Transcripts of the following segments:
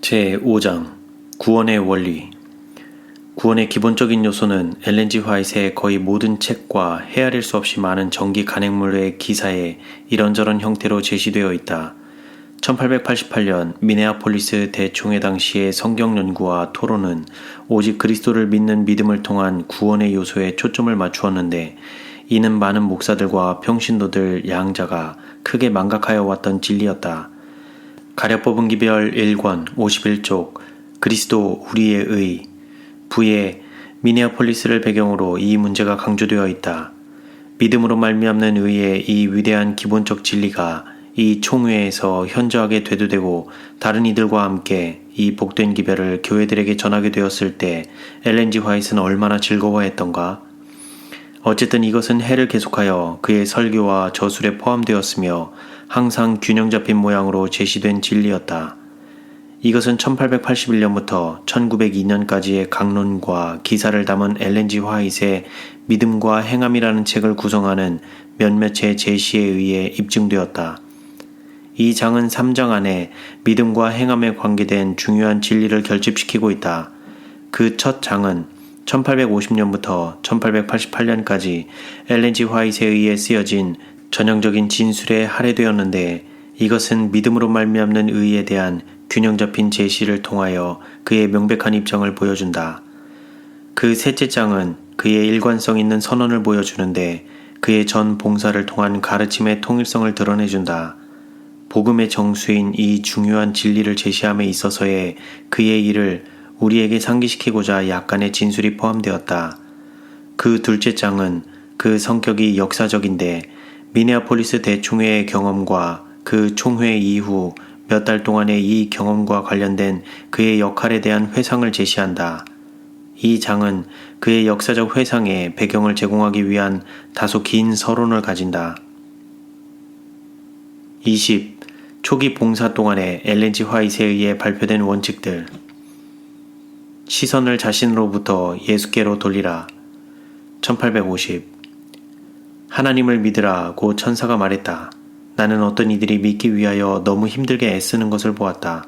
제5장 구원의 원리. 구원의 기본적인 요소는 엘렌 G. 화이트의 거의 모든 책과 헤아릴 수 없이 많은 전기 간행물의 기사에 이런저런 형태로 제시되어 있다. 1888년 미네아폴리스 대총회 당시의 성경 연구와 토론은 오직 그리스도를 믿는 믿음을 통한 구원의 요소에 초점을 맞추었는데, 이는 많은 목사들과 평신도들 양자가 크게 망각하여 왔던 진리였다. 가려 뽑은 기별 1권 51쪽 그리스도 우리의 의 부에 미네아폴리스를 배경으로 이 문제가 강조되어 있다. 믿음으로 말미암는 의의 이 위대한 기본적 진리가 이 총회에서 현저하게 되도되고 다른 이들과 함께 이 복된 기별을 교회들에게 전하게 되었을 때 엘렌 G. 화이트는 얼마나 즐거워했던가. 어쨌든 이것은 해를 계속하여 그의 설교와 저술에 포함되었으며 항상 균형 잡힌 모양으로 제시된 진리였다. 이것은 1881년부터 1902년까지의 강론과 기사를 담은 엘렌 G. 화이트의 믿음과 행함이라는 책을 구성하는 몇몇의 제시에 의해 입증되었다. 이 장은 3장 안에 믿음과 행함에 관계된 중요한 진리를 결집시키고 있다. 그 첫 장은 1850년부터 1888년까지 엘렌 G. 화이트에 의해 쓰여진 전형적인 진술에 할애되었는데, 이것은 믿음으로 말미암는 의에 대한 균형 잡힌 제시를 통하여 그의 명백한 입장을 보여준다. 그 셋째 장은 그의 일관성 있는 선언을 보여주는데, 그의 전 봉사를 통한 가르침의 통일성을 드러내준다. 복음의 정수인 이 중요한 진리를 제시함에 있어서의 그의 일을 우리에게 상기시키고자 약간의 진술이 포함되었다. 그 둘째 장은 그 성격이 역사적인데, 미네아폴리스 대총회의 경험과 그 총회 이후 몇 달 동안의 이 경험과 관련된 그의 역할에 대한 회상을 제시한다. 이 장은 그의 역사적 회상의 배경을 제공하기 위한 다소 긴 서론을 가진다. 20. 초기 봉사 동안의 엘렌 G. 화이트에 의해 발표된 원칙들. 시선을 자신으로부터 예수께로 돌리라. 1850. 하나님을 믿으라 고 천사가 말했다. 나는 어떤 이들이 믿기 위하여 너무 힘들게 애쓰는 것을 보았다.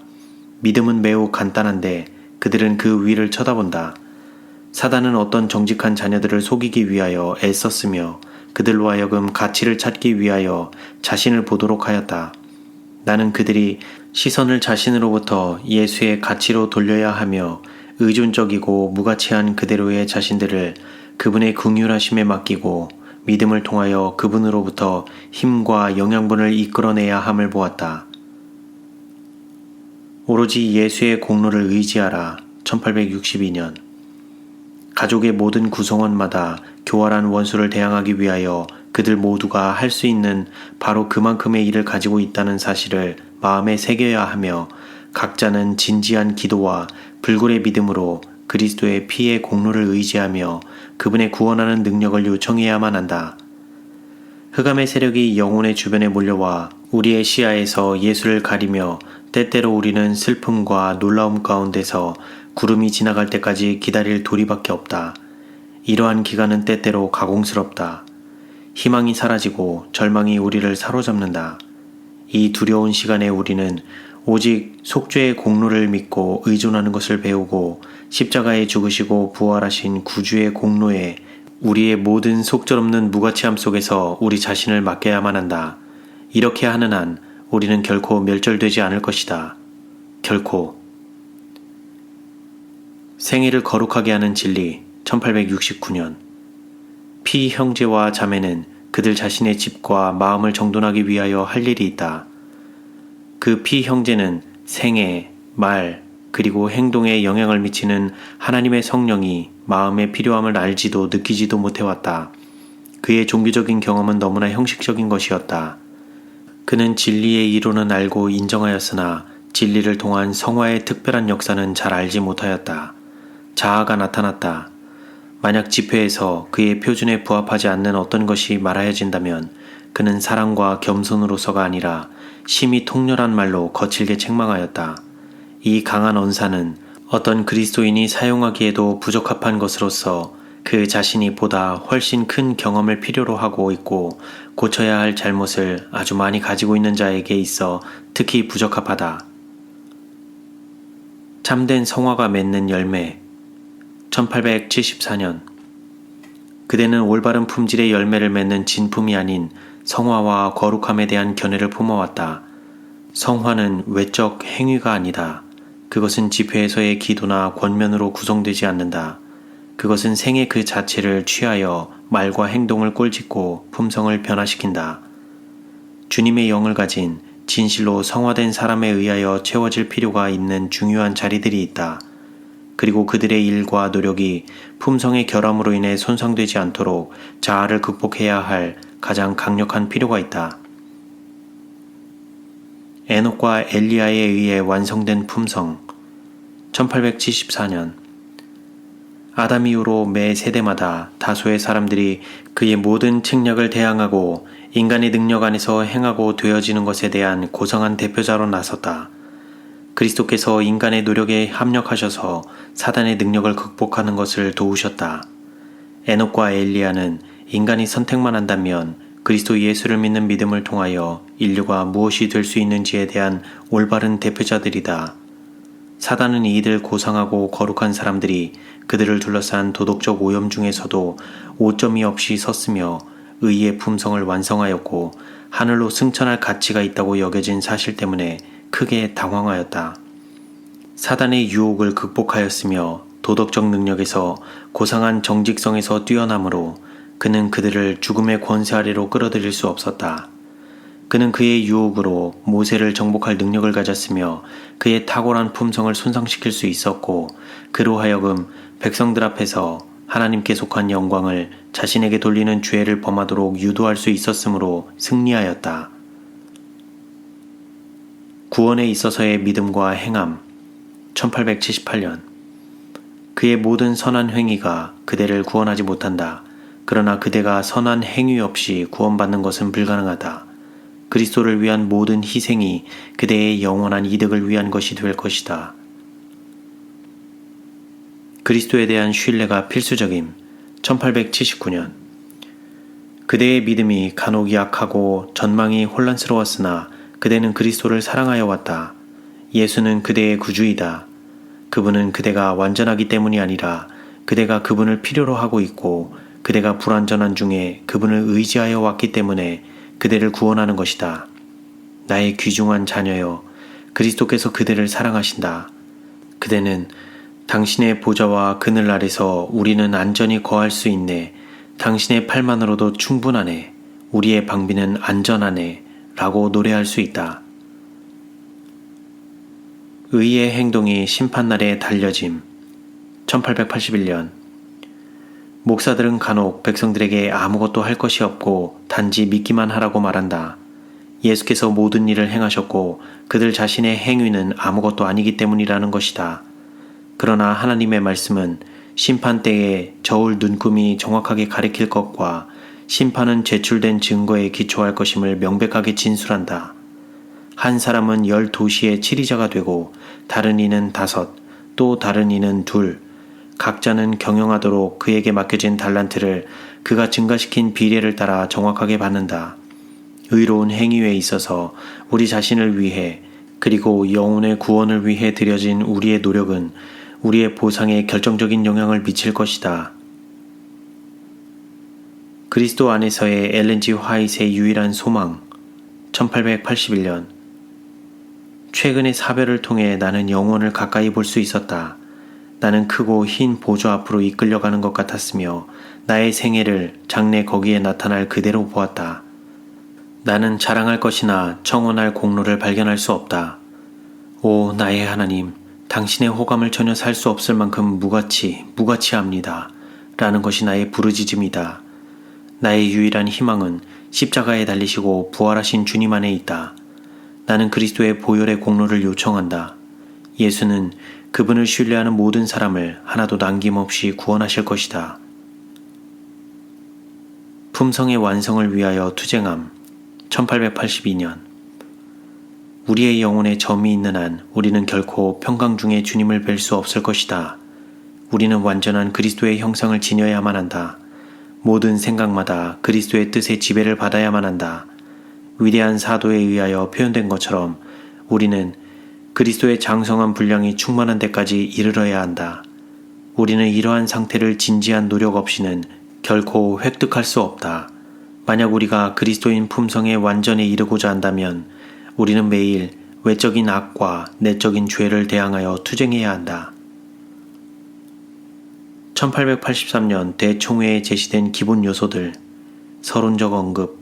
믿음은 매우 간단한데 그들은 그 위를 쳐다본다. 사단은 어떤 정직한 자녀들을 속이기 위하여 애썼으며 그들로 하여금 가치를 찾기 위하여 자신을 보도록 하였다. 나는 그들이 시선을 자신으로부터 예수의 가치로 돌려야 하며 의존적이고 무가치한 그대로의 자신들을 그분의 긍휼하심에 맡기고 믿음을 통하여 그분으로부터 힘과 영양분을 이끌어내야 함을 보았다. 오로지 예수의 공로를 의지하라. 1862년. 가족의 모든 구성원마다 교활한 원수를 대항하기 위하여 그들 모두가 할 수 있는 바로 그만큼의 일을 가지고 있다는 사실을 마음에 새겨야 하며, 각자는 진지한 기도와 불굴의 믿음으로 그리스도의 피의 공로를 의지하며 그분의 구원하는 능력을 요청해야만 한다. 흑암의 세력이 영혼의 주변에 몰려와 우리의 시야에서 예수를 가리며 때때로 우리는 슬픔과 놀라움 가운데서 구름이 지나갈 때까지 기다릴 도리밖에 없다. 이러한 기간은 때때로 가공스럽다. 희망이 사라지고 절망이 우리를 사로잡는다. 이 두려운 시간에 우리는 오직 속죄의 공로를 믿고 의존하는 것을 배우고 십자가에 죽으시고 부활하신 구주의 공로에 우리의 모든 속절없는 무가치함 속에서 우리 자신을 맡겨야만 한다. 이렇게 하는 한 우리는 결코 멸절되지 않을 것이다. 결코. 생애를 거룩하게 하는 진리. 1869년. 피 형제와 자매는 그들 자신의 집과 마음을 정돈하기 위하여 할 일이 있다. 그 피 형제는 생애, 말, 그리고 행동에 영향을 미치는 하나님의 성령이 마음의 필요함을 알지도 느끼지도 못해왔다. 그의 종교적인 경험은 너무나 형식적인 것이었다. 그는 진리의 이론은 알고 인정하였으나 진리를 통한 성화의 특별한 역사는 잘 알지 못하였다. 자아가 나타났다. 만약 집회에서 그의 표준에 부합하지 않는 어떤 것이 말하여진다면 그는 사랑과 겸손으로서가 아니라 심히 통렬한 말로 거칠게 책망하였다. 이 강한 언사는 어떤 그리스도인이 사용하기에도 부적합한 것으로서 그 자신이 보다 훨씬 큰 경험을 필요로 하고 있고 고쳐야 할 잘못을 아주 많이 가지고 있는 자에게 있어 특히 부적합하다. 참된 성화가 맺는 열매. 1874년. 그대는 올바른 품질의 열매를 맺는 진품이 아닌 성화와 거룩함에 대한 견해를 품어왔다. 성화는 외적 행위가 아니다. 그것은 집회에서의 기도나 권면으로 구성되지 않는다. 그것은 생애 그 자체를 취하여 말과 행동을 꼴짓고 품성을 변화시킨다. 주님의 영을 가진 진실로 성화된 사람에 의하여 채워질 필요가 있는 중요한 자리들이 있다. 그리고 그들의 일과 노력이 품성의 결함으로 인해 손상되지 않도록 자아를 극복해야 할 가장 강력한 필요가 있다. 에녹과 엘리야에 의해 완성된 품성. 1874년. 아담 이후로 매 세대마다 다수의 사람들이 그의 모든 책략을 대항하고 인간의 능력 안에서 행하고 되어지는 것에 대한 고상한 대표자로 나섰다. 그리스도께서 인간의 노력에 합력하셔서 사단의 능력을 극복하는 것을 도우셨다. 에녹과 엘리야는 인간이 선택만 한다면 그리스도 예수를 믿는 믿음을 통하여 인류가 무엇이 될 수 있는지에 대한 올바른 대표자들이다. 사단은 이들 고상하고 거룩한 사람들이 그들을 둘러싼 도덕적 오염 중에서도 오점이 없이 섰으며 의의 품성을 완성하였고 하늘로 승천할 가치가 있다고 여겨진 사실 때문에 크게 당황하였다. 사단의 유혹을 극복하였으며 도덕적 능력에서 고상한 정직성에서 뛰어남으로 그는 그들을 죽음의 권세 아래로 끌어들일 수 없었다. 그는 그의 유혹으로 모세를 정복할 능력을 가졌으며 그의 탁월한 품성을 손상시킬 수 있었고 그로 하여금 백성들 앞에서 하나님께 속한 영광을 자신에게 돌리는 죄를 범하도록 유도할 수 있었으므로 승리하였다. 구원에 있어서의 믿음과 행함. 1878년. 그의 모든 선한 행위가 그대를 구원하지 못한다. 그러나 그대가 선한 행위 없이 구원받는 것은 불가능하다. 그리스도를 위한 모든 희생이 그대의 영원한 이득을 위한 것이 될 것이다. 그리스도에 대한 신뢰가 필수적임. 1879년. 그대의 믿음이 간혹 약하고 전망이 혼란스러웠으나 그대는 그리스도를 사랑하여 왔다. 예수는 그대의 구주이다. 그분은 그대가 완전하기 때문이 아니라 그대가 그분을 필요로 하고 있고 그대가 불완전한 중에 그분을 의지하여 왔기 때문에 그대를 구원하는 것이다. 나의 귀중한 자녀여, 그리스도께서 그대를 사랑하신다. 그대는 당신의 보좌와 그늘 아래서 우리는 안전히 거할 수 있네. 당신의 팔만으로도 충분하네. 우리의 방비는 안전하네. 라고 노래할 수 있다. 의의 행동이 심판날에 달려짐. 1881년. 목사들은 간혹 백성들에게 아무것도 할 것이 없고 단지 믿기만 하라고 말한다. 예수께서 모든 일을 행하셨고 그들 자신의 행위는 아무것도 아니기 때문이라는 것이다. 그러나 하나님의 말씀은 심판 때에 저울 눈금이 정확하게 가리킬 것과 심판은 제출된 증거에 기초할 것임을 명백하게 진술한다. 한 사람은 10도시의 치리자가 되고 다른 이는 5, 또 다른 이는 2, 각자는 경영하도록 그에게 맡겨진 달란트를 그가 증가시킨 비례를 따라 정확하게 받는다. 의로운 행위에 있어서 우리 자신을 위해 그리고 영혼의 구원을 위해 드려진 우리의 노력은 우리의 보상에 결정적인 영향을 미칠 것이다. 그리스도 안에서의 엘렌 G. 화이트의 유일한 소망. 1881년. 최근의 사별을 통해 나는 영혼을 가까이 볼 수 있었다. 나는 크고 흰 보좌 앞으로 이끌려가는 것 같았으며 나의 생애를 장래 거기에 나타날 그대로 보았다. 나는 자랑할 것이나 청원할 공로를 발견할 수 없다. 오 나의 하나님, 당신의 호감을 전혀 살 수 없을 만큼 무가치합니다. 라는 것이 나의 부르짖음이다. 나의 유일한 희망은 십자가에 달리시고 부활하신 주님 안에 있다. 나는 그리스도의 보혈의 공로를 요청한다. 예수는 그분을 신뢰하는 모든 사람을 하나도 남김없이 구원하실 것이다. 품성의 완성을 위하여 투쟁함. 1882년. 우리의 영혼에 점이 있는 한 우리는 결코 평강 중에 주님을 뵐 수 없을 것이다. 우리는 완전한 그리스도의 형상을 지녀야만 한다. 모든 생각마다 그리스도의 뜻의 지배를 받아야만 한다. 위대한 사도에 의하여 표현된 것처럼 우리는 그리스도의 장성한 분량이 충만한 데까지 이르러야 한다. 우리는 이러한 상태를 진지한 노력 없이는 결코 획득할 수 없다. 만약 우리가 그리스도인 품성에 완전히 이르고자 한다면 우리는 매일 외적인 악과 내적인 죄를 대항하여 투쟁해야 한다. 1883년 대총회에 제시된 기본 요소들, 서론적 언급.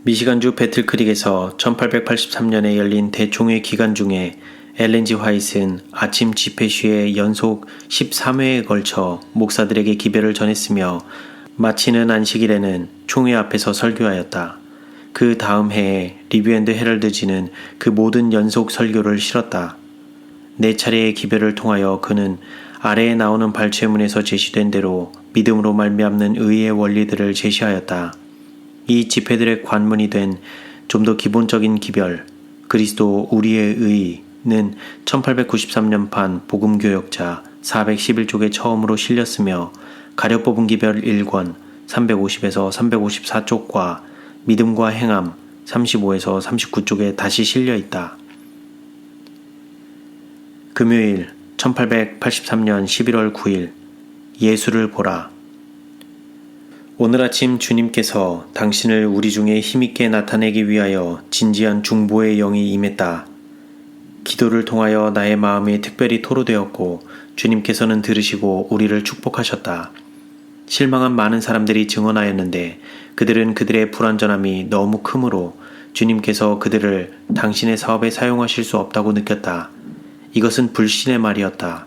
미시간주 배틀크릭에서 1883년에 열린 대총회 기간 중에 엘렌 G. 화이트는 아침 집회 시에 연속 13회에 걸쳐 목사들에게 기별을 전했으며 마치는 안식일에는 총회 앞에서 설교하였다. 그 다음 해에 리뷰 앤드 헤럴드지는 그 모든 연속 설교를 실었다. 4차례의 기별을 통하여 그는 아래에 나오는 발췌문에서 제시된 대로 믿음으로 말미암는 의의 원리들을 제시하였다. 이 집회들의 관문이 된 좀 더 기본적인 기별, 그리스도 우리의 의는 1893년판 복음교역자 411쪽에 처음으로 실렸으며 가려 뽑은 기별 1권 350에서 354쪽과 믿음과 행함 35에서 39쪽에 다시 실려 있다. 금요일 1883년 11월 9일 예수를 보라. 오늘 아침 주님께서 당신을 우리 중에 힘있게 나타내기 위하여 진지한 중보의 영이 임했다. 기도를 통하여 나의 마음이 특별히 토로되었고 주님께서는 들으시고 우리를 축복하셨다. 실망한 많은 사람들이 증언하였는데 그들은 그들의 불완전함이 너무 크므로 주님께서 그들을 당신의 사업에 사용하실 수 없다고 느꼈다. 이것은 불신의 말이었다.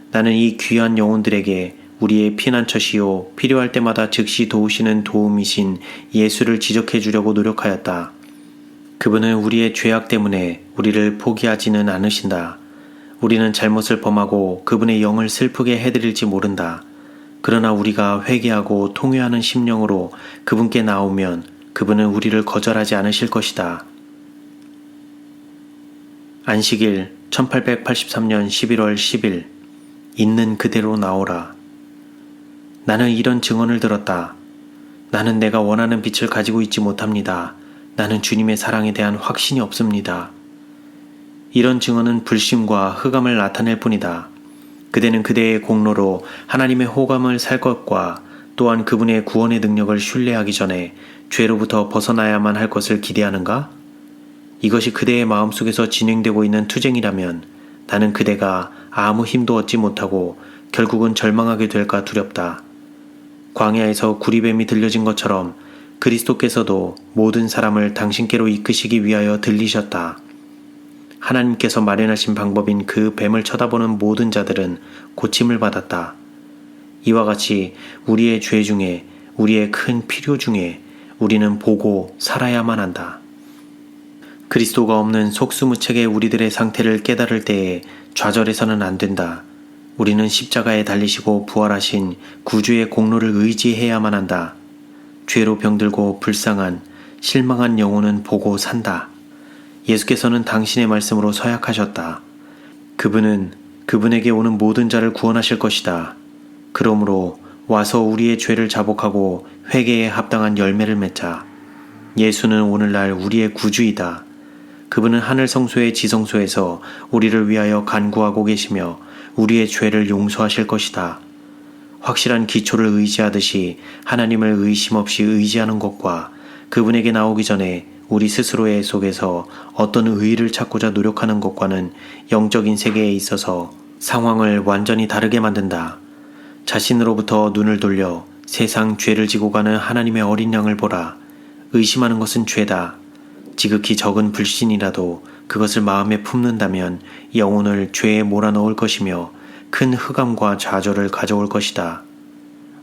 나는 이 귀한 영혼들에게 우리의 피난처시요 필요할 때마다 즉시 도우시는 도움이신 예수를 지적해 주려고 노력하였다. 그분은 우리의 죄악 때문에 우리를 포기하지는 않으신다. 우리는 잘못을 범하고 그분의 영을 슬프게 해드릴지 모른다. 그러나 우리가 회개하고 통회하는 심령으로 그분께 나오면 그분은 우리를 거절하지 않으실 것이다. 안식일 1883년 11월 10일 있는 그대로 나오라. 나는 이런 증언을 들었다. 나는 내가 원하는 빛을 가지고 있지 못합니다. 나는 주님의 사랑에 대한 확신이 없습니다. 이런 증언은 불신과 흑암을 나타낼 뿐이다. 그대는 그대의 공로로 하나님의 호감을 살 것과 또한 그분의 구원의 능력을 신뢰하기 전에 죄로부터 벗어나야만 할 것을 기대하는가? 이것이 그대의 마음속에서 진행되고 있는 투쟁이라면 나는 그대가 아무 힘도 얻지 못하고 결국은 절망하게 될까 두렵다. 광야에서 구리뱀이 들려진 것처럼 그리스도께서도 모든 사람을 당신께로 이끄시기 위하여 들리셨다. 하나님께서 마련하신 방법인 그 뱀을 쳐다보는 모든 자들은 고침을 받았다. 이와 같이 우리의 죄 중에, 우리의 큰 필요 중에 우리는 보고 살아야만 한다. 그리스도가 없는 속수무책의 우리들의 상태를 깨달을 때에 좌절해서는 안 된다. 우리는 십자가에 달리시고 부활하신 구주의 공로를 의지해야만 한다. 죄로 병들고 불쌍한, 실망한 영혼은 보고 산다. 예수께서는 당신의 말씀으로 서약하셨다. 그분은 그분에게 오는 모든 자를 구원하실 것이다. 그러므로 와서 우리의 죄를 자복하고 회개에 합당한 열매를 맺자. 예수는 오늘날 우리의 구주이다. 그분은 하늘 성소의 지성소에서 우리를 위하여 간구하고 계시며 우리의 죄를 용서하실 것이다. 확실한 기초를 의지하듯이 하나님을 의심 없이 의지하는 것과 그분에게 나오기 전에 우리 스스로의 속에서 어떤 의의를 찾고자 노력하는 것과는 영적인 세계에 있어서 상황을 완전히 다르게 만든다. 자신으로부터 눈을 돌려 세상 죄를 지고 가는 하나님의 어린 양을 보라. 의심하는 것은 죄다. 지극히 적은 불신이라도 그것을 마음에 품는다면 영혼을 죄에 몰아넣을 것이며 큰 흑암과 좌절을 가져올 것이다.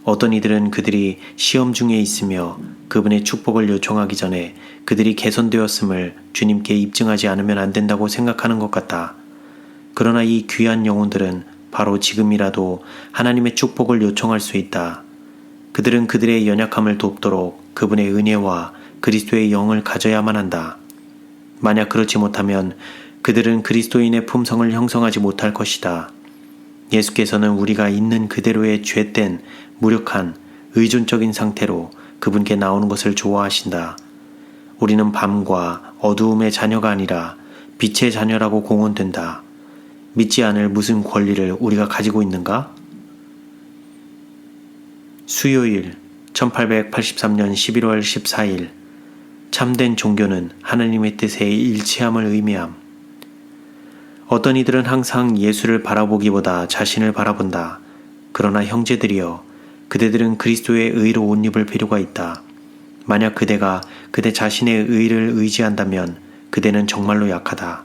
어떤 이들은 그들이 시험 중에 있으며 그분의 축복을 요청하기 전에 그들이 개선되었음을 주님께 입증하지 않으면 안 된다고 생각하는 것 같다. 그러나 이 귀한 영혼들은 바로 지금이라도 하나님의 축복을 요청할 수 있다. 그들은 그들의 연약함을 돕도록 그분의 은혜와 그리스도의 영을 가져야만 한다. 만약 그렇지 못하면 그들은 그리스도인의 품성을 형성하지 못할 것이다. 예수께서는 우리가 있는 그대로의 죄된, 무력한, 의존적인 상태로 그분께 나오는 것을 좋아하신다. 우리는 밤과 어두움의 자녀가 아니라 빛의 자녀라고 공언된다. 믿지 않을 무슨 권리를 우리가 가지고 있는가? 수요일 1883년 11월 14일 참된 종교는 하나님의 뜻에 일치함을 의미함. 어떤 이들은 항상 예수를 바라보기보다 자신을 바라본다. 그러나 형제들이여, 그대들은 그리스도의 의로 옷 입을 필요가 있다. 만약 그대가 그대 자신의 의를 의지한다면 그대는 정말로 약하다.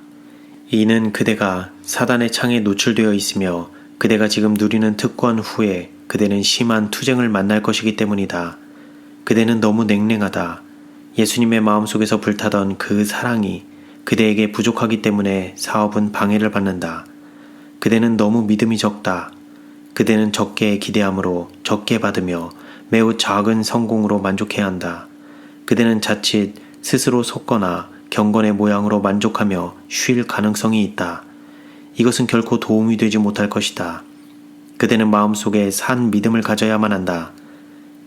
이는 그대가 사단의 창에 노출되어 있으며 그대가 지금 누리는 특권 후에 그대는 심한 투쟁을 만날 것이기 때문이다. 그대는 너무 냉랭하다. 예수님의 마음속에서 불타던 그 사랑이 그대에게 부족하기 때문에 사업은 방해를 받는다. 그대는 너무 믿음이 적다. 그대는 적게 기대함으로 적게 받으며 매우 작은 성공으로 만족해야 한다. 그대는 자칫 스스로 속거나 경건의 모양으로 만족하며 쉴 가능성이 있다. 이것은 결코 도움이 되지 못할 것이다. 그대는 마음속에 산 믿음을 가져야만 한다.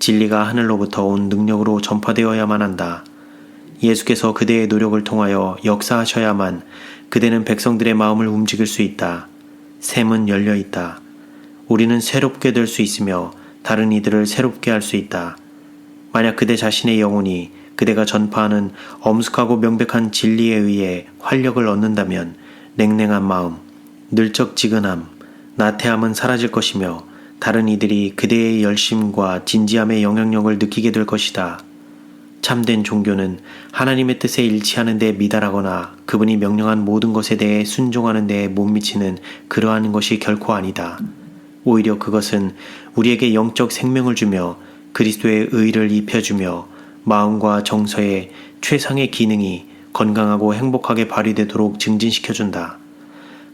진리가 하늘로부터 온 능력으로 전파되어야만 한다. 예수께서 그대의 노력을 통하여 역사하셔야만 그대는 백성들의 마음을 움직일 수 있다. 샘은 열려 있다. 우리는 새롭게 될 수 있으며 다른 이들을 새롭게 할 수 있다. 만약 그대 자신의 영혼이 그대가 전파하는 엄숙하고 명백한 진리에 의해 활력을 얻는다면 냉랭한 마음, 늘적지근함, 나태함은 사라질 것이며 다른 이들이 그대의 열심과 진지함의 영향력을 느끼게 될 것이다. 참된 종교는 하나님의 뜻에 일치하는 데 미달하거나 그분이 명령한 모든 것에 대해 순종하는 데에 못 미치는 그러한 것이 결코 아니다. 오히려 그것은 우리에게 영적 생명을 주며 그리스도의 의를 입혀주며 마음과 정서의 최상의 기능이 건강하고 행복하게 발휘되도록 증진시켜준다.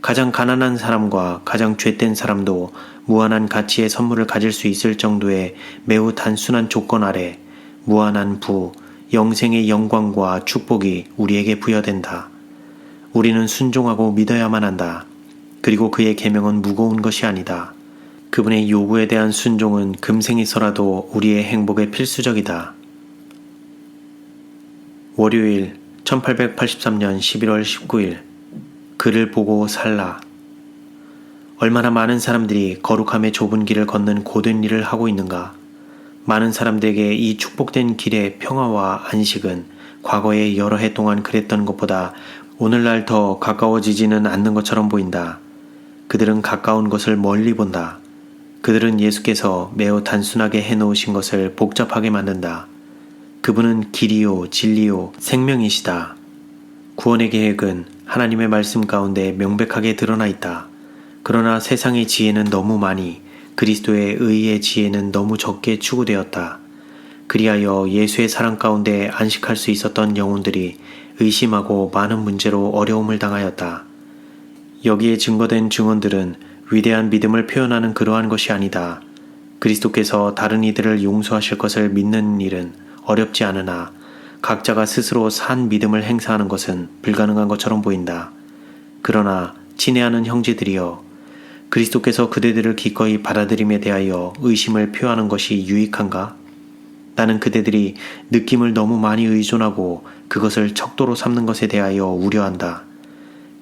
가장 가난한 사람과 가장 죄된 사람도 무한한 가치의 선물을 가질 수 있을 정도의 매우 단순한 조건 아래 무한한 부, 영생의 영광과 축복이 우리에게 부여된다. 우리는 순종하고 믿어야만 한다. 그리고 그의 계명은 무거운 것이 아니다. 그분의 요구에 대한 순종은 금생에서라도 우리의 행복에 필수적이다. 월요일 1883년 11월 19일 그를 보고 살라. 얼마나 많은 사람들이 거룩함의 좁은 길을 걷는 고된 일을 하고 있는가. 많은 사람들에게 이 축복된 길의 평화와 안식은 과거에 여러 해 동안 그랬던 것보다 오늘날 더 가까워지지는 않는 것처럼 보인다. 그들은 가까운 것을 멀리 본다. 그들은 예수께서 매우 단순하게 해놓으신 것을 복잡하게 만든다. 그분은 길이요, 진리요, 생명이시다. 구원의 계획은 하나님의 말씀 가운데 명백하게 드러나 있다. 그러나 세상의 지혜는 너무 많이, 그리스도의 의의 지혜는 너무 적게 추구되었다. 그리하여 예수의 사랑 가운데 안식할 수 있었던 영혼들이 의심하고 많은 문제로 어려움을 당하였다. 여기에 증거된 증언들은 위대한 믿음을 표현하는 그러한 것이 아니다. 그리스도께서 다른 이들을 용서하실 것을 믿는 일은 어렵지 않으나 각자가 스스로 산 믿음을 행사하는 것은 불가능한 것처럼 보인다. 그러나 친애하는 형제들이여, 그리스도께서 그대들을 기꺼이 받아들임에 대하여 의심을 표하는 것이 유익한가? 나는 그대들이 느낌을 너무 많이 의존하고 그것을 척도로 삼는 것에 대하여 우려한다.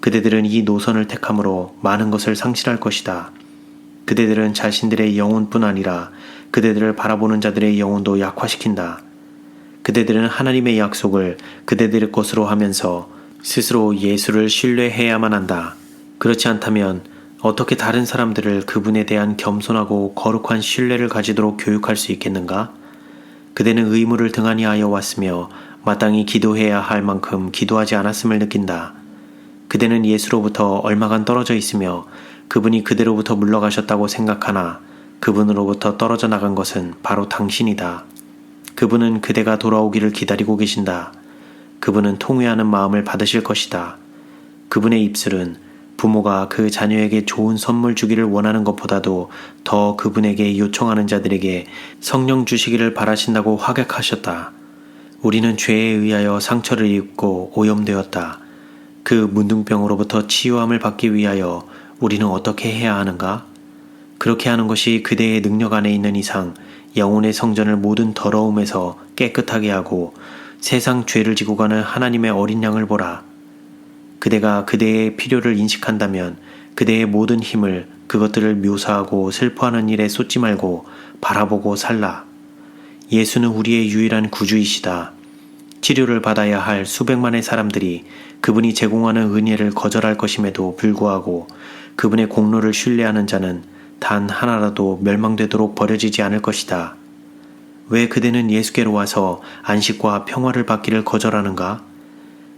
그대들은 이 노선을 택함으로 많은 것을 상실할 것이다. 그대들은 자신들의 영혼뿐 아니라 그대들을 바라보는 자들의 영혼도 약화시킨다. 그대들은 하나님의 약속을 그대들의 것으로 하면서 스스로 예수를 신뢰해야만 한다. 그렇지 않다면 어떻게 다른 사람들을 그분에 대한 겸손하고 거룩한 신뢰를 가지도록 교육할 수 있겠는가? 그대는 의무를 등한히 하여 왔으며 마땅히 기도해야 할 만큼 기도하지 않았음을 느낀다. 그대는 예수로부터 얼마간 떨어져 있으며 그분이 그대로부터 물러가셨다고 생각하나 그분으로부터 떨어져 나간 것은 바로 당신이다. 그분은 그대가 돌아오기를 기다리고 계신다. 그분은 통회하는 마음을 받으실 것이다. 그분의 입술은 부모가 그 자녀에게 좋은 선물 주기를 원하는 것보다도 더 그분에게 요청하는 자들에게 성령 주시기를 바라신다고 확약하셨다. 우리는 죄에 의하여 상처를 입고 오염되었다. 그 문둥병으로부터 치유함을 받기 위하여 우리는 어떻게 해야 하는가? 그렇게 하는 것이 그대의 능력 안에 있는 이상 영혼의 성전을 모든 더러움에서 깨끗하게 하고 세상 죄를 지고 가는 하나님의 어린 양을 보라. 그대가 그대의 필요를 인식한다면 그대의 모든 힘을 그것들을 묘사하고 슬퍼하는 일에 쏟지 말고 바라보고 살라. 예수는 우리의 유일한 구주이시다. 치료를 받아야 할 수백만의 사람들이 그분이 제공하는 은혜를 거절할 것임에도 불구하고 그분의 공로를 신뢰하는 자는 단 하나라도 멸망되도록 버려지지 않을 것이다. 왜 그대는 예수께로 와서 안식과 평화를 받기를 거절하는가?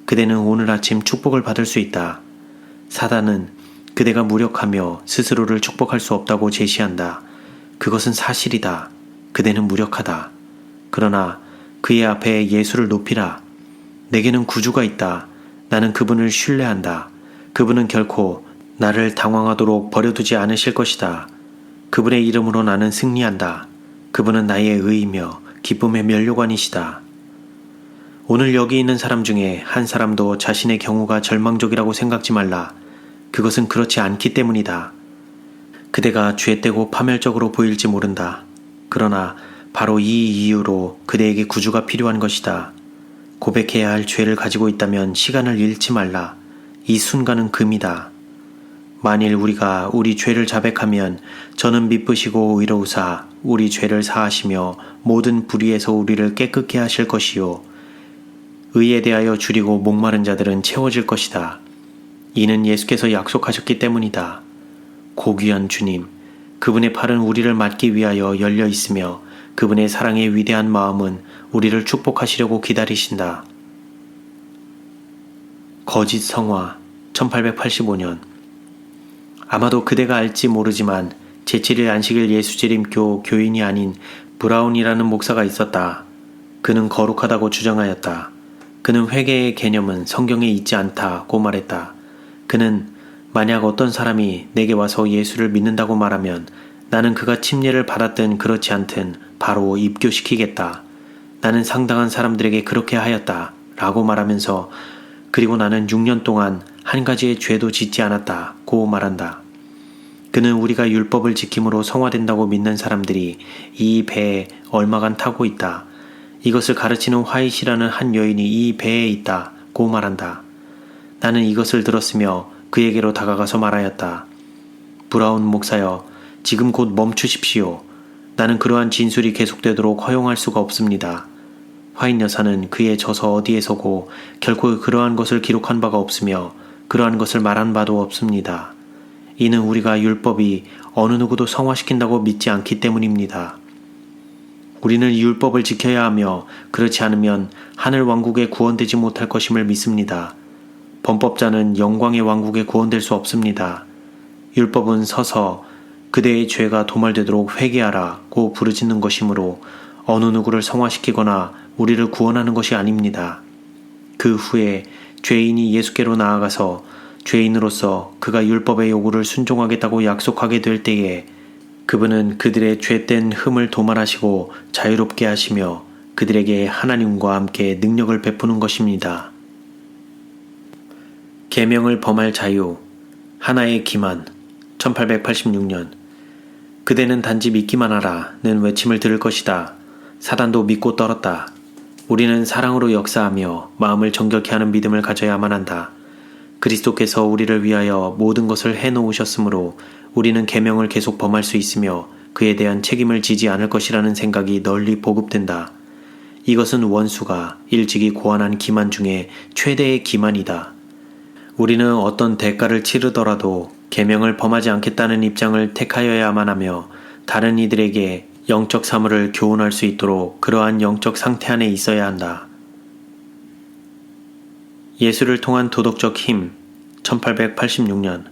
그대는 오늘 아침 축복을 받을 수 있다. 사단은 그대가 무력하며 스스로를 축복할 수 없다고 제시한다. 그것은 사실이다. 그대는 무력하다. 그러나 그의 앞에 예수를 높이라. 내게는 구주가 있다. 나는 그분을 신뢰한다. 그분은 결코 나를 당황하도록 버려두지 않으실 것이다. 그분의 이름으로 나는 승리한다. 그분은 나의 의이며 기쁨의 면류관이시다. 오늘 여기 있는 사람 중에 한 사람도 자신의 경우가 절망적이라고 생각지 말라. 그것은 그렇지 않기 때문이다. 그대가 죄되고 파멸적으로 보일지 모른다. 그러나 바로 이 이유로 그대에게 구주가 필요한 것이다. 고백해야 할 죄를 가지고 있다면 시간을 잃지 말라. 이 순간은 금이다. 만일 우리가 우리 죄를 자백하면 저는 미쁘시고 의로우사 우리 죄를 사하시며 모든 불의에서 우리를 깨끗게 하실 것이요 의에 대하여 줄이고 목마른 자들은 채워질 것이다. 이는 예수께서 약속하셨기 때문이다. 고귀한 주님, 그분의 팔은 우리를 맞기 위하여 열려 있으며 그분의 사랑의 위대한 마음은 우리를 축복하시려고 기다리신다. 거짓 성화 1885년 아마도 그대가 알지 모르지만 제7일 안식일 예수재림교 교인이 아닌 브라운이라는 목사가 있었다. 그는 거룩하다고 주장하였다. 그는 회개의 개념은 성경에 있지 않다고 말했다. 그는 만약 어떤 사람이 내게 와서 예수를 믿는다고 말하면 나는 그가 침례를 받았든 그렇지 않든 바로 입교시키겠다. 나는 상당한 사람들에게 그렇게 하였다. 라고 말하면서 그리고 나는 6년 동안 한 가지의 죄도 짓지 않았다고 말한다. 그는 우리가 율법을 지킴으로 성화된다고 믿는 사람들이 이 배에 얼마간 타고 있다. 이것을 가르치는 화이시라는 한 여인이 이 배에 있다고 말한다. 나는 이것을 들었으며 그에게로 다가가서 말하였다. 브라운 목사여, 지금 곧 멈추십시오. 나는 그러한 진술이 계속되도록 허용할 수가 없습니다. 화인 여사는 그의 저서 어디에 서고 결코 그러한 것을 기록한 바가 없으며 그러한 것을 말한 바도 없습니다. 이는 우리가 율법이 어느 누구도 성화시킨다고 믿지 않기 때문입니다. 우리는 율법을 지켜야 하며 그렇지 않으면 하늘 왕국에 구원되지 못할 것임을 믿습니다. 범법자는 영광의 왕국에 구원될 수 없습니다. 율법은 서서 그대의 죄가 도말되도록 회개하라고 부르짖는 것이므로 어느 누구를 성화시키거나 우리를 구원하는 것이 아닙니다. 그 후에 죄인이 예수께로 나아가서 죄인으로서 그가 율법의 요구를 순종하겠다고 약속하게 될 때에 그분은 그들의 죄된 흠을 도말하시고 자유롭게 하시며 그들에게 하나님과 함께 능력을 베푸는 것입니다. 계명을 범할 자유, 하나의 기만, 1886년 그대는 단지 믿기만 하라는 외침을 들을 것이다. 사단도 믿고 떨었다. 우리는 사랑으로 역사하며 마음을 정결케 하는 믿음을 가져야만 한다. 그리스도께서 우리를 위하여 모든 것을 해놓으셨으므로 우리는 계명을 계속 범할 수 있으며 그에 대한 책임을 지지 않을 것이라는 생각이 널리 보급된다. 이것은 원수가 일찍이 고안한 기만 중에 최대의 기만이다. 우리는 어떤 대가를 치르더라도 계명을 범하지 않겠다는 입장을 택하여야만 하며 다른 이들에게 영적 사물을 교훈할 수 있도록 그러한 영적 상태 안에 있어야 한다. 예수를 통한 도덕적 힘 1886년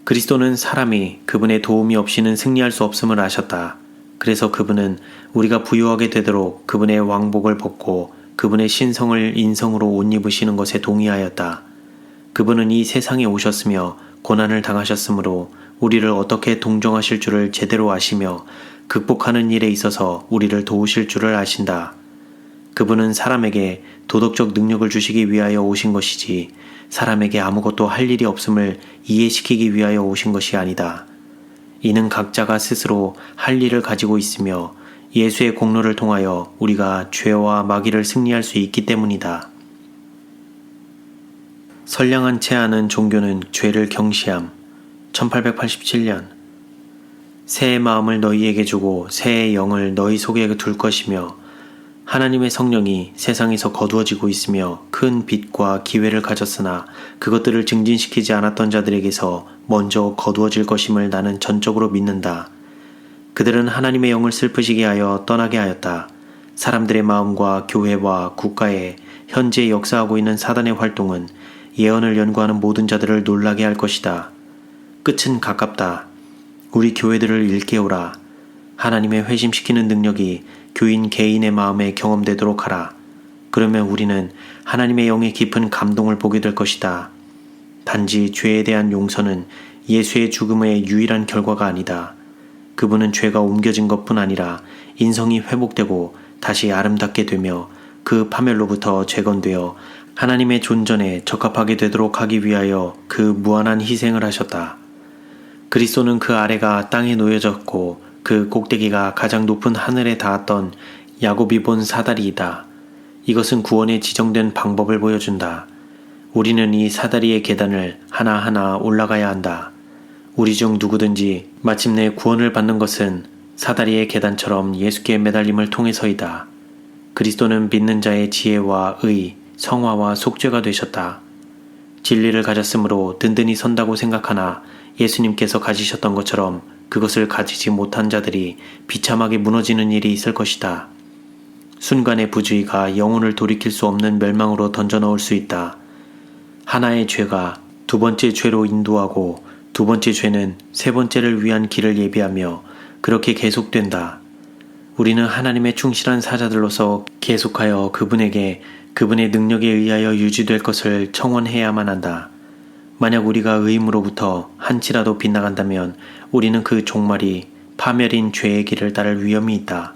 그리스도는 사람이 그분의 도움이 없이는 승리할 수 없음을 아셨다. 그래서 그분은 우리가 부유하게 되도록 그분의 왕복을 벗고 그분의 신성을 인성으로 옷 입으시는 것에 동의하였다. 그분은 이 세상에 오셨으며 고난을 당하셨으므로 우리를 어떻게 동정하실 줄을 제대로 아시며 극복하는 일에 있어서 우리를 도우실 줄을 아신다. 그분은 사람에게 도덕적 능력을 주시기 위하여 오신 것이지 사람에게 아무것도 할 일이 없음을 이해시키기 위하여 오신 것이 아니다. 이는 각자가 스스로 할 일을 가지고 있으며 예수의 공로를 통하여 우리가 죄와 마귀를 승리할 수 있기 때문이다. 선량한 체하는 종교는 죄를 경시함. 1887년. 새의 마음을 너희에게 주고 새의 영을 너희 속에 둘 것이며 하나님의 성령이 세상에서 거두어지고 있으며 큰 빛과 기회를 가졌으나 그것들을 증진시키지 않았던 자들에게서 먼저 거두어질 것임을 나는 전적으로 믿는다. 그들은 하나님의 영을 슬프시게 하여 떠나게 하였다. 사람들의 마음과 교회와 국가에 현재 역사하고 있는 사단의 활동은 예언을 연구하는 모든 자들을 놀라게 할 것이다. 끝은 가깝다. 우리 교회들을 일깨우라. 하나님의 회심시키는 능력이 교인 개인의 마음에 경험되도록 하라. 그러면 우리는 하나님의 영의 깊은 감동을 보게 될 것이다. 단지 죄에 대한 용서는 예수의 죽음의 유일한 결과가 아니다. 그분은 죄가 옮겨진 것뿐 아니라 인성이 회복되고 다시 아름답게 되며 그 파멸로부터 재건되어 하나님의 존전에 적합하게 되도록 하기 위하여 그 무한한 희생을 하셨다. 그리스도는 그 아래가 땅에 놓여졌고 그 꼭대기가 가장 높은 하늘에 닿았던 야곱이 본 사다리이다. 이것은 구원에 지정된 방법을 보여준다. 우리는 이 사다리의 계단을 하나하나 올라가야 한다. 우리 중 누구든지 마침내 구원을 받는 것은 사다리의 계단처럼 예수께 매달림을 통해서이다. 그리스도는 믿는 자의 지혜와 의, 성화와 속죄가 되셨다. 진리를 가졌으므로 든든히 선다고 생각하나 예수님께서 가지셨던 것처럼 그것을 가지지 못한 자들이 비참하게 무너지는 일이 있을 것이다. 순간의 부주의가 영혼을 돌이킬 수 없는 멸망으로 던져넣을 수 있다. 하나의 죄가 두 번째 죄로 인도하고 두 번째 죄는 세 번째를 위한 길을 예비하며 그렇게 계속된다. 우리는 하나님의 충실한 사자들로서 계속하여 그분에게 그분의 능력에 의하여 유지될 것을 청원해야만 한다. 만약 우리가 의임으로부터 한치라도 빗나간다면 우리는 그 종말이 파멸인 죄의 길을 따를 위험이 있다.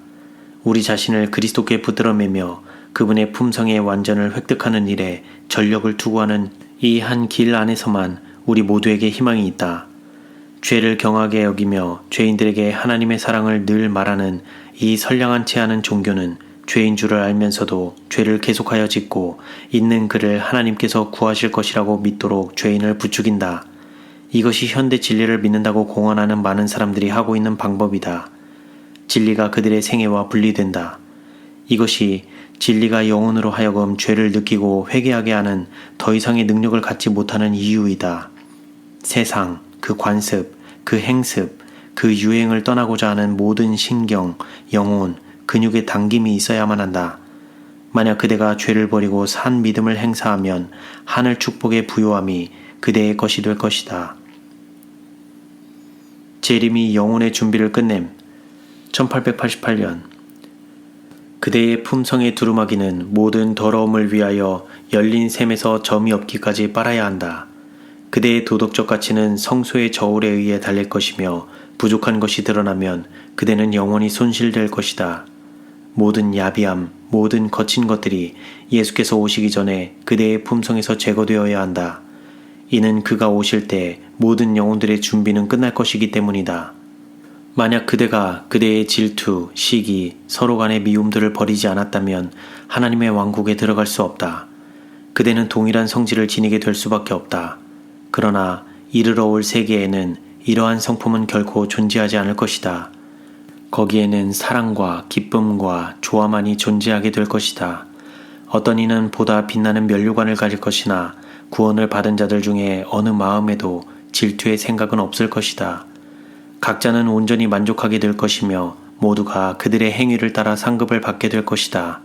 우리 자신을 그리스도께 붙들어매며 그분의 품성의 완전을 획득하는 일에 전력을 투구하는 이 한 길 안에서만 우리 모두에게 희망이 있다. 죄를 경하게 여기며 죄인들에게 하나님의 사랑을 늘 말하는 이 선량한 체하는 종교는 죄인 줄을 알면서도 죄를 계속하여 짓고 있는 그를 하나님께서 구하실 것이라고 믿도록 죄인을 부추긴다. 이것이 현대 진리를 믿는다고 공언하는 많은 사람들이 하고 있는 방법이다. 진리가 그들의 생애와 분리된다. 이것이 진리가 영혼으로 하여금 죄를 느끼고 회개하게 하는 더 이상의 능력을 갖지 못하는 이유이다. 세상, 그 관습, 그 행습, 그 유행을 떠나고자 하는 모든 신경, 영혼, 근육의 당김이 있어야만 한다. 만약 그대가 죄를 버리고 산 믿음을 행사하면 하늘 축복의 부요함이 그대의 것이 될 것이다. 재림이 영혼의 준비를 끝냄. 1888년. 그대의 품성의 두루마기는 모든 더러움을 위하여 열린 샘에서 점이 없기까지 빨아야 한다. 그대의 도덕적 가치는 성소의 저울에 의해 달릴 것이며 부족한 것이 드러나면 그대는 영원히 손실될 것이다. 모든 야비함, 모든 거친 것들이 예수께서 오시기 전에 그대의 품성에서 제거되어야 한다. 이는 그가 오실 때 모든 영혼들의 준비는 끝날 것이기 때문이다. 만약 그대가 그대의 질투, 시기, 서로 간의 미움들을 버리지 않았다면 하나님의 왕국에 들어갈 수 없다. 그대는 동일한 성질을 지니게 될 수밖에 없다. 그러나 이르러 올 세계에는 이러한 성품은 결코 존재하지 않을 것이다. 거기에는 사랑과 기쁨과 조화만이 존재하게 될 것이다. 어떤 이는 보다 빛나는 면류관을 가질 것이나 구원을 받은 자들 중에 어느 마음에도 질투의 생각은 없을 것이다. 각자는 온전히 만족하게 될 것이며 모두가 그들의 행위를 따라 상급을 받게 될 것이다.